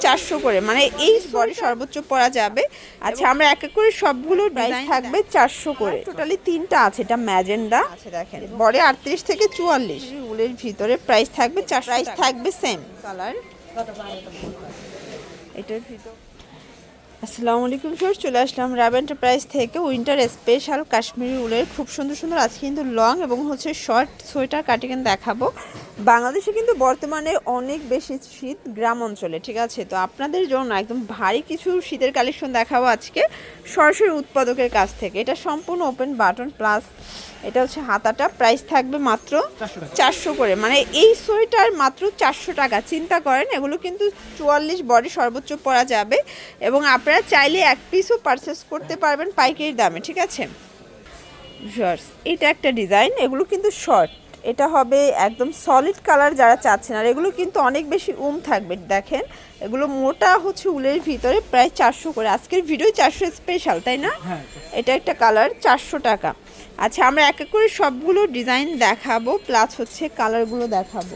400 করে, মানে এই বডি সর্বোচ্চ পরা যাবে। আচ্ছা, আমরা এক এক করে সবগুলো প্রাইস থাকবে 400 করে। টোটালি 3টা আছে, এটা ম্যাজেন্ডা আছে, দেখেন বডি 38 থেকে 44, উলের ভিতরে প্রাইস থাকবে 400, প্রাইস থাকবে সেম কালার এটার ভিতর। আসসালামু আলাইকুম ভিউয়ার্স, চলে আসলাম রাব এন্টারপ্রাইজ থেকে উইন্টার স্পেশাল কাশ্মীরি উলের খুব সুন্দর সুন্দর আজকে কিন্তু লং এবং শর্ট সোয়েটার কাটিং দেখাবো। বাংলাদেশে কিন্তু বর্তমানে অনেক বেশি শীত গ্রাম অঞ্চলে, ঠিক আছে? তো আপনাদের জন্য একদম ভারী কিছু শীতের কালেকশন দেখাবো আজকে সরাসরি উৎপাদকের কাছ থেকে। এটা সম্পূর্ণ ওপেন বাটন প্লাস এটা হচ্ছে হাতাটা, প্রাইস থাকবে মাত্র 400 করে, মানে এই সোয়েটার মাত্র 400 টাকা। চিন্তা করেন, এগুলো কিন্তু 44 বডি সর্বোচ্চ পরা যাবে এবং আপনারা চাইলে এক পিসও পারচেস করতে পারবেন পাইকারি দামে, ঠিক আছে? এটা একটা ডিজাইন, এগুলো কিন্তু শর্ট, এটা হবে একদম সলিড কালার যারা চাচ্ছেন। আর এগুলো কিন্তু অনেক বেশি থাকবে, দেখেন এগুলো মোটা হচ্ছে উলের ভিতরে, প্রায় 400 করে। আজকের ভিডিও 400 স্পেশাল, তাই না? এটা একটা কালার 400 টাকা। আচ্ছা, আমরা এক এক করে সবগুলো ডিজাইন দেখাবো প্লাস হচ্ছে কালারগুলো দেখাবো।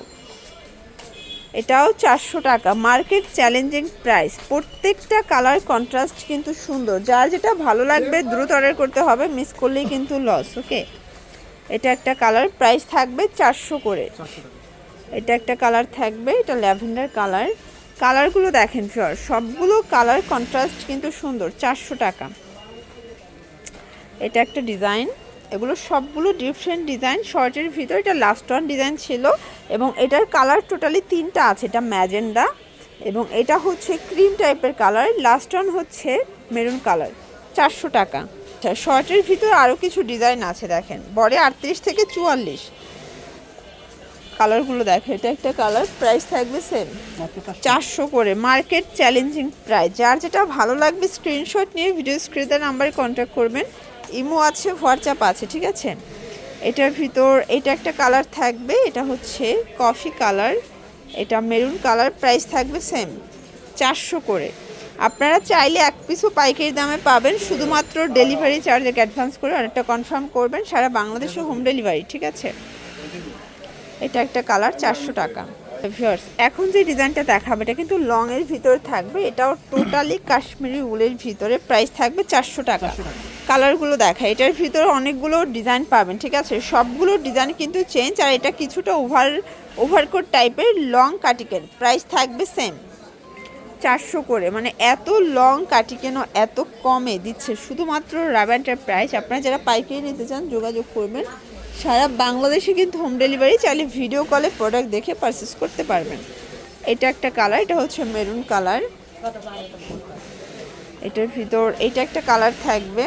এটাও 400 টাকা, মার্কেট চ্যালেঞ্জিং প্রাইস। প্রত্যেকটা কালার কন্ট্রাস্ট কিন্তু সুন্দর, যার যেটা ভালো লাগবে দ্রুত অর্ডার করতে হবে, মিস করলেই কিন্তু লস। ওকে, এটা একটা কালার, প্রাইস থাকবে 400 করে। এটা একটা কালার থাকবে, এটা ল্যাভেন্ডার কালার। কালারগুলো দেখেন ফিওর, সবগুলো কালার কন্ট্রাস্ট কিন্তু সুন্দর, 400 টাকা। এটা একটা ডিজাইন, এগুলো সবগুলো ডিফারেন্ট ডিজাইন শর্টের ভিতর। এটা লাস্ট ওয়ান ডিজাইন ছিল এবং এটার কালার টোটালি 3টা আছে। এটা ম্যাজেন্ডা এবং এটা হচ্ছে ক্রিম টাইপের কালার, লাস্ট ওয়ান হচ্ছে মেরুন কালার, 400 টাকা। আচ্ছা, শর্টের ভিতর আরও কিছু ডিজাইন আছে, দেখেন বডি 38 থেকে 44, কালারগুলো দেখেন। এটা একটা কালার, প্রাইস থাকবে সেম 400 করে, মার্কেট চ্যালেঞ্জিং প্রাইস। যার যেটা ভালো লাগবে স্ক্রিনশট নিয়ে ভিডিও স্ক্রিনে নাম্বারে কন্ট্যাক্ট করবেন, ইমো আছে, হোয়াটসঅ্যাপ আছে, ঠিক আছে? এটার ভিতর এটা একটা কালার থাকবে, এটা হচ্ছে কফি কালার, এটা মেরুন কালার, প্রাইস থাকবে সেম 400 করে। আপনারা চাইলে এক পিসও পাইকারি দামে পাবেন, শুধুমাত্র ডেলিভারি চার্জ অ্যাডভান্স করে অনেকটা কনফার্ম করবেন, সারা বাংলাদেশে হোম ডেলিভারি, ঠিক আছে? এটা একটা কালার 400 টাকা। ভিউয়ার্স, এখন যে ডিজাইনটা দেখাবে এটা কিন্তু লং এর ভিতরে থাকবে, এটাও টোটালি কাশ্মীরি উলের ভিতরে, প্রাইস থাকবে 400 টাকা। কালারগুলো দেখা, এটার ভিতরে অনেকগুলো ডিজাইন পাবেন, ঠিক আছে? সবগুলো ডিজাইন কিন্তু চেঞ্জ। আর এটা কিছুটা ওভারকোট টাইপের লং কাটিকেন, প্রাইস থাকবে সেম 400 করে। মানে এত লং কাটিকেন এত কমে দিচ্ছে শুধুমাত্র রাব এন্টারপ্রাইজ। আপনারা যারা পাইকারি নিতে চান যোগাযোগ করবেন, সারা বাংলাদেশে কিন্তু হোম ডেলিভারি, চাইলে ভিডিও কলে প্রোডাক্ট দেখে পারচেস করতে পারবেন। এটা একটা কালার, এটা হচ্ছে মেরুন কালার। এটার ভিতর এটা একটা কালার থাকবে,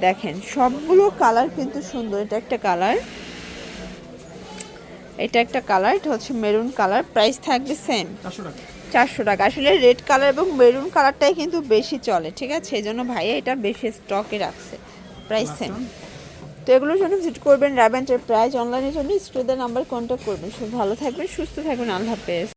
দেখেন সবগুলো কালার কিন্তু সুন্দর। এটা একটা কালার, এটা একটা কালার, এটা হচ্ছে মেরুন কালার, প্রাইস থাকবে সেম 400 টাকা। আসলে রেড কালার এবং মেরুন কালারটাই কিন্তু বেশি চলে, ঠিক আছে? এই জন্য ভাইয়া এটা বেশি স্টকে রাখছে, প্রাইস সেম। তো এগুলোর জন্য ভিজিট করবেন রাব এন্টারপ্রাইজ, অনলাইনের জন্য স্ক্রিনে নাম্বার কন্ট্যাক্ট করবেন। সব ভালো থাকবেন, সুস্থ থাকবেন, আল্লাহ হাফেজ।